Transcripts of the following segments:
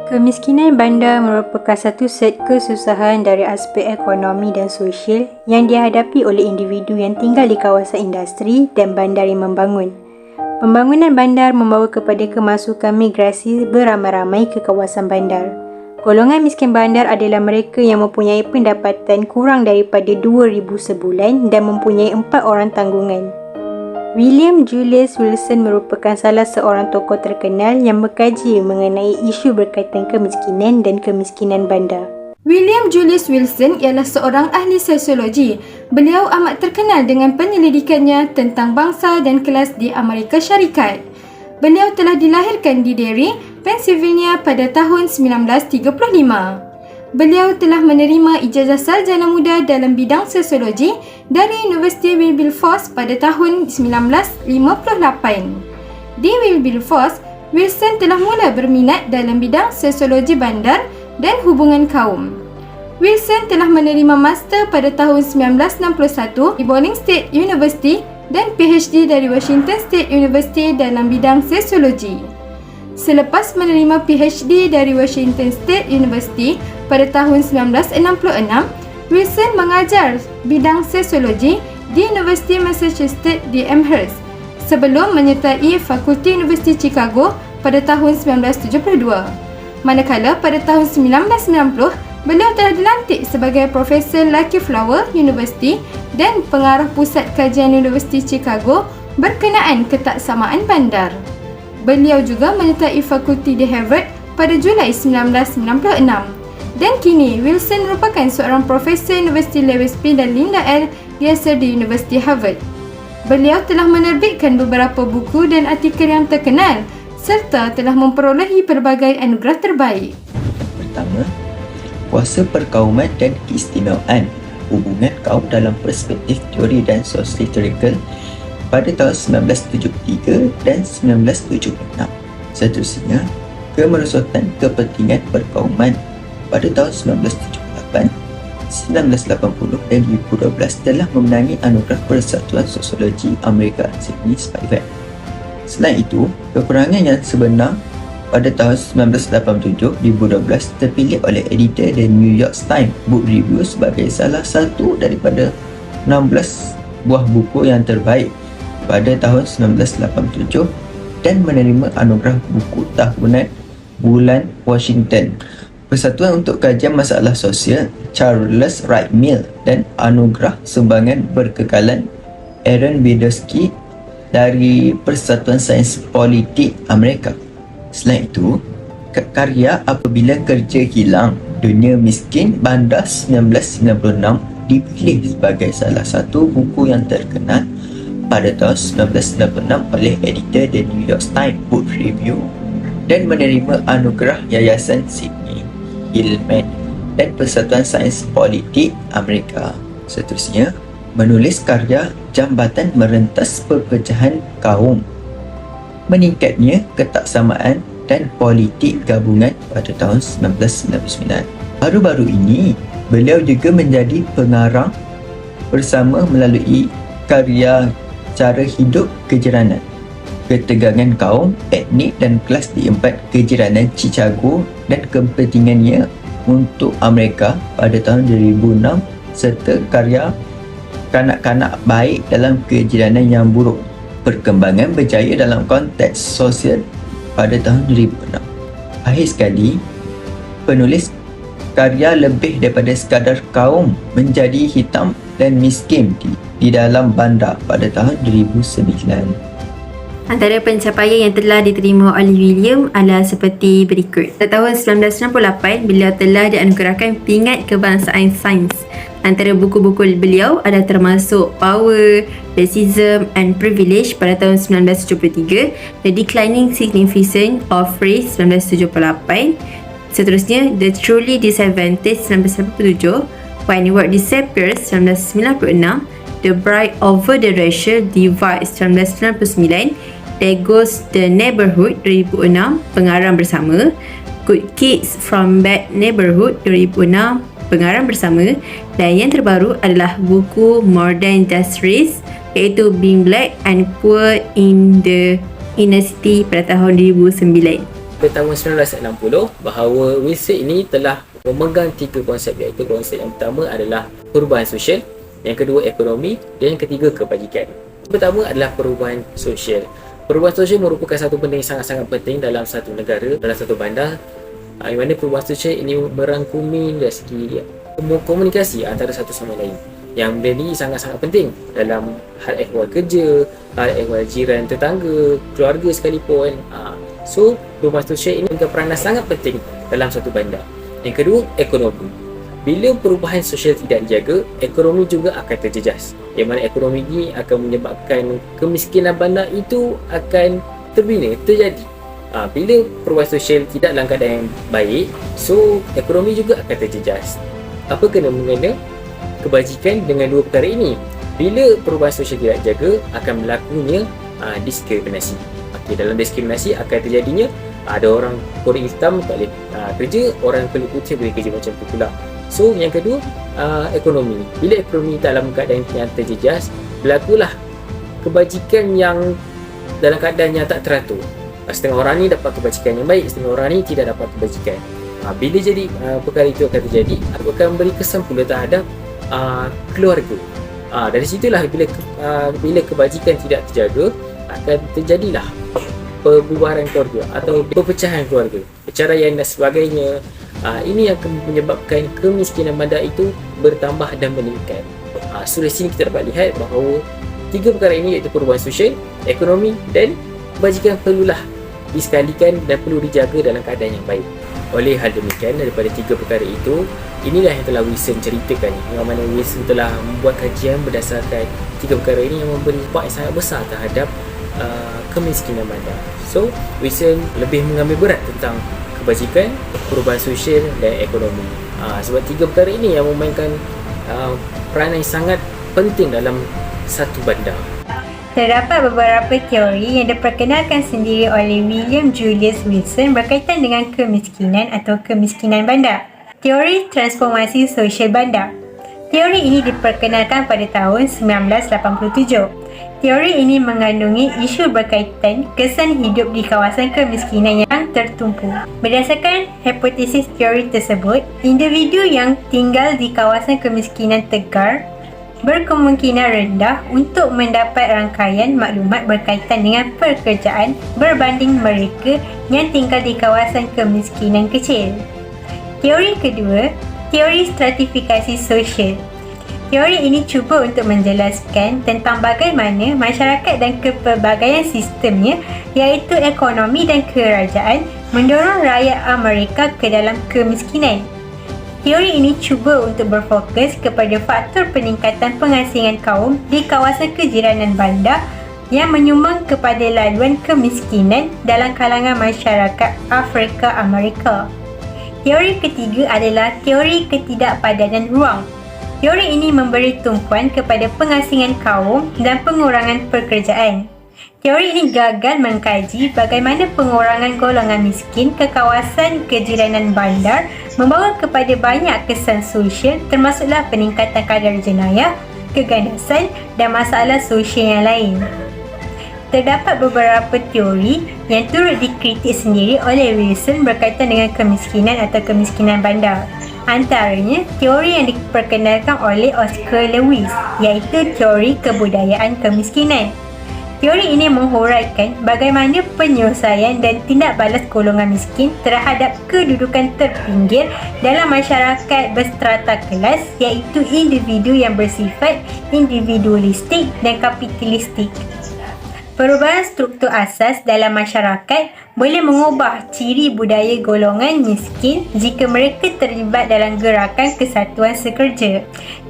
Kemiskinan bandar merupakan satu set kesusahan dari aspek ekonomi dan sosial yang dihadapi oleh individu yang tinggal di kawasan industri dan bandar yang membangun. Pembangunan bandar membawa kepada kemasukan migrasi beramai-ramai ke kawasan bandar. Golongan miskin bandar adalah mereka yang mempunyai pendapatan kurang daripada RM2,000 sebulan dan mempunyai 4 orang tanggungan. William Julius Wilson merupakan salah seorang tokoh terkenal yang mengkaji mengenai isu berkaitan kemiskinan dan kemiskinan bandar. William Julius Wilson ialah seorang ahli sosiologi. Beliau amat terkenal dengan penyelidikannya tentang bangsa dan kelas di Amerika Syarikat. Beliau telah dilahirkan di Derry, Pennsylvania pada tahun 1935. Beliau telah menerima ijazah sarjana muda dalam bidang sosiologi dari Universiti Wilberforce pada tahun 1958. Di Wilberforce, Wilson telah mula berminat dalam bidang sosiologi bandar dan hubungan kaum. Wilson telah menerima master pada tahun 1961 di Bowling State University dan PhD dari Washington State University dalam bidang sosiologi. Selepas menerima PhD dari Washington State University pada tahun 1966, Wilson mengajar bidang sosiologi di Universiti Massachusetts di Amherst sebelum menyertai Fakulti Universiti Chicago pada tahun 1972. Manakala pada tahun 1990, beliau telah dilantik sebagai Profesor Lucky Flower University dan pengarah Pusat Kajian Universiti Chicago berkenaan ketaksamaan bandar. Beliau juga menyertai fakulti di Harvard pada Julai 1996 dan kini Wilson merupakan seorang profesor Universiti Lewis P dan Linda L. Geisser di Universiti Harvard. Beliau telah menerbitkan beberapa buku dan artikel yang terkenal serta telah memperolehi pelbagai anugerah terbaik. Pertama, kuasa perkauman dan keistimewaan hubungan kaum dalam perspektif teori dan sosiologikal pada tahun 1973 dan 1976. Seterusnya, kemerosotan kepentingan perkauman pada tahun 1978, 1980 dan 2012 telah memenangi anugerah Persatuan Sosiologi Amerika Sydney Spivak. Selain itu, kekurangan yang sebenar pada tahun 1987, 2012 terpilih oleh editor The New York Times Book Review sebagai salah satu daripada 16 buah buku yang terbaik pada tahun 1987 dan menerima anugerah buku tahunan Bulan Washington, Persatuan untuk Kajian Masalah Sosial Charles Wright Mill dan anugerah sumbangan berkekalan Aaron Bidowski dari Persatuan Sains Politik Amerika. Selain itu, karya Apabila Kerja Hilang, Dunia Miskin Bandar 1996 dipilih sebagai salah satu buku yang terkenal pada tahun 1996 oleh editor The New York Times Book Review dan menerima anugerah Yayasan Sydney Hillman dan Persatuan Sains Politik Amerika. Seterusnya, menulis karya Jambatan Merentas Perpecahan Kaum, meningkatnya ketaksamaan dan politik gabungan pada tahun 1999. Baru-baru ini, beliau juga menjadi pengarang bersama melalui karya Cara Hidup Kejiranan, Ketegangan Kaum, Etnik dan Kelas di 4 Kejiranan Chicago dan kepentingannya untuk Amerika pada tahun 2006 serta karya Kanak-kanak Baik dalam Kejiranan yang Buruk, Perkembangan Berjaya dalam Konteks Sosial pada tahun 2006. Akhir sekali, penulis karya lebih daripada sekadar kaum menjadi hitam dan miskin di dalam bandar pada tahun 2009. Antara pencapaian yang telah diterima oleh William adalah seperti berikut. Pada tahun 1968, beliau telah dianugerahkan pingat kebangsaan sains. Antara buku-buku beliau adalah termasuk Power, Racism and Privilege pada tahun 1973, The Declining Significance of Race 1978, seterusnya The Truly Disadvantaged 1987, When Work Disappears 1996, The Bride Over the Racial Divide 1999, There Goes the Neighborhood 2006, pengarang bersama, Good Kids from Bad Neighborhood 2006, pengarang bersama, dan yang terbaru adalah buku More Than Just Race, iaitu Being Black and Poor in the Inner City pada tahun 2009. pada tahun 1960 bahawa Wilson ini telah memegang 3 konsep, iaitu konsep yang pertama adalah perubahan sosial, yang kedua ekonomi, dan yang ketiga kebajikan. Pertama adalah perubahan sosial. Perubahan sosial merupakan satu benda yang sangat-sangat penting dalam satu negara, dalam satu bandar, di mana perubahan sosial ini merangkumi dari segi komunikasi antara satu sama lain, yang benda ini sangat-sangat penting dalam hal ehwal kerja, hal ehwal jiran, tetangga, keluarga sekalipun. So, perubahan sosial ini mempunyai peranan sangat penting dalam satu bandar. Yang kedua, ekonomi. Bila perubahan sosial tidak dijaga, ekonomi juga akan terjejas. Yang mana ekonomi ini akan menyebabkan kemiskinan bandar itu akan terbina, terjadi. Bila perubahan sosial tidak dalam keadaan yang baik, so ekonomi juga akan terjejas. Apa kena-mengena kebajikan dengan dua perkara ini? Bila perubahan sosial tidak dijaga, akan berlakunya diskriminasi. Dalam diskriminasi akan terjadinya ada orang kulit hitam tak boleh kerja, orang kulit putih boleh kerja, macam tu pula. So yang kedua, ekonomi. Bila ekonomi dalam keadaan yang terjejas, berlakulah kebajikan yang dalam keadaan yang tak teratur. Setengah orang ni dapat kebajikan yang baik, setengah orang ni tidak dapat kebajikan. Bila jadi perkara itu akan terjadi, aku akan beri kesan pula terhadap keluarga. Dari situlah bila kebajikan tidak terjaga, akan terjadilah perbubaran keluarga atau perpecahan keluarga, perceraian dan sebagainya. Ini akan menyebabkan kemiskinan bandar itu bertambah dan meningkat. So dari sini kita dapat lihat bahawa 3 perkara ini, iaitu perubahan sosial, ekonomi dan kebajikan, perlulah disekalikan dan perlu dijaga dalam keadaan yang baik. Oleh hal demikian, daripada 3 perkara itu, inilah yang telah Wilson ceritakan, yang mana Wilson telah membuat kajian berdasarkan 3 perkara ini yang memberi impak yang sangat besar terhadap kemiskinan bandar. So, Wilson lebih mengambil berat tentang kebajikan, perubahan sosial dan ekonomi. Sebab 3 perkara ini yang memainkan peranan yang sangat penting dalam satu bandar. Terdapat beberapa teori yang diperkenalkan sendiri oleh William Julius Wilson berkaitan dengan kemiskinan atau kemiskinan bandar. Teori transformasi sosial bandar. Teori ini diperkenalkan pada tahun 1987. Teori ini mengandungi isu berkaitan kesan hidup di kawasan kemiskinan yang tertumpu. Berdasarkan hipotesis teori tersebut, individu yang tinggal di kawasan kemiskinan tegar berkemungkinan rendah untuk mendapat rangkaian maklumat berkaitan dengan pekerjaan berbanding mereka yang tinggal di kawasan kemiskinan kecil. Teori kedua, teori stratifikasi sosial. Teori ini cuba untuk menjelaskan tentang bagaimana masyarakat dan kepelbagaian sistemnya, iaitu ekonomi dan kerajaan, mendorong rakyat Amerika ke dalam kemiskinan. Teori ini cuba untuk berfokus kepada faktor peningkatan pengasingan kaum di kawasan kejiranan bandar yang menyumbang kepada laluan kemiskinan dalam kalangan masyarakat Afrika Amerika. Teori ketiga adalah teori ketidakpadanan ruang. Teori ini memberi tumpuan kepada pengasingan kaum dan pengurangan pekerjaan. Teori ini gagal mengkaji bagaimana pengurangan golongan miskin ke kawasan kejiranan bandar membawa kepada banyak kesan sosial, termasuklah peningkatan kadar jenayah, keganasan dan masalah sosial yang lain. Terdapat beberapa teori yang turut dikritik sendiri oleh Wilson berkaitan dengan kemiskinan atau kemiskinan bandar. Antaranya, teori yang diperkenalkan oleh Oscar Lewis, iaitu teori kebudayaan kemiskinan. Teori ini menghuraikan bagaimana penyelesaian dan tindak balas golongan miskin terhadap kedudukan terpinggir dalam masyarakat berstrata kelas, iaitu individu yang bersifat individualistik dan kapitalistik. Perubahan struktur asas dalam masyarakat boleh mengubah ciri budaya golongan miskin jika mereka terlibat dalam gerakan kesatuan sekerja.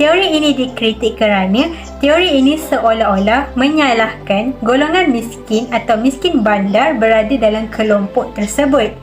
Teori ini dikritik kerana teori ini seolah-olah menyalahkan golongan miskin atau miskin bandar berada dalam kelompok tersebut.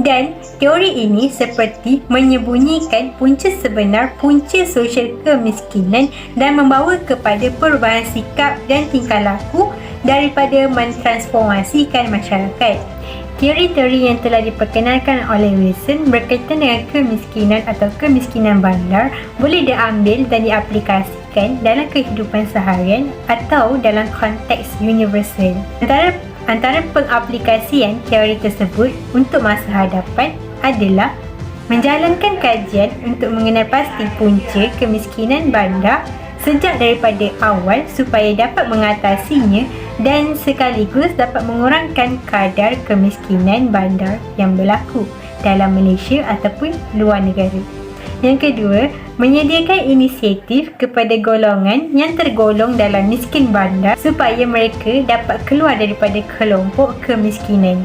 Dan teori ini seperti menyembunyikan punca sebenar punca sosial kemiskinan dan membawa kepada perubahan sikap dan tingkah laku daripada mentransformasikan masyarakat. Teori-teori yang telah diperkenalkan oleh Wilson berkaitan dengan kemiskinan atau kemiskinan bandar boleh diambil dan diaplikasikan dalam kehidupan seharian atau dalam konteks universal. Antara pengaplikasian teori tersebut untuk masa hadapan adalah menjalankan kajian untuk mengenal pasti punca kemiskinan bandar sejak daripada awal supaya dapat mengatasinya dan sekaligus dapat mengurangkan kadar kemiskinan bandar yang berlaku dalam Malaysia ataupun luar negara. Yang kedua, menyediakan inisiatif kepada golongan yang tergolong dalam miskin bandar supaya mereka dapat keluar daripada kelompok kemiskinan.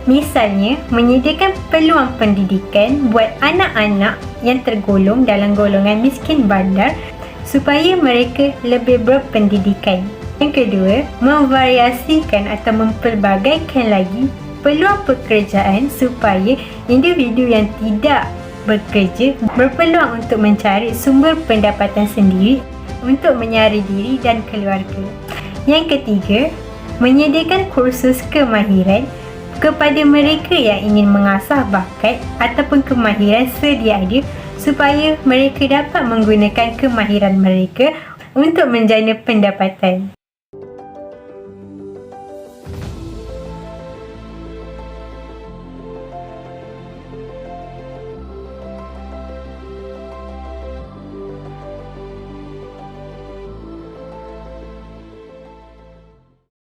Misalnya, menyediakan peluang pendidikan buat anak-anak yang tergolong dalam golongan miskin bandar supaya mereka lebih berpendidikan. Yang kedua, memvariasikan atau mempelbagaikan lagi peluang pekerjaan supaya individu yang tidak bekerja berpeluang untuk mencari sumber pendapatan sendiri untuk menyara diri dan keluarga. Yang ketiga, menyediakan kursus kemahiran kepada mereka yang ingin mengasah bakat ataupun kemahiran sedia ada supaya mereka dapat menggunakan kemahiran mereka untuk menjana pendapatan.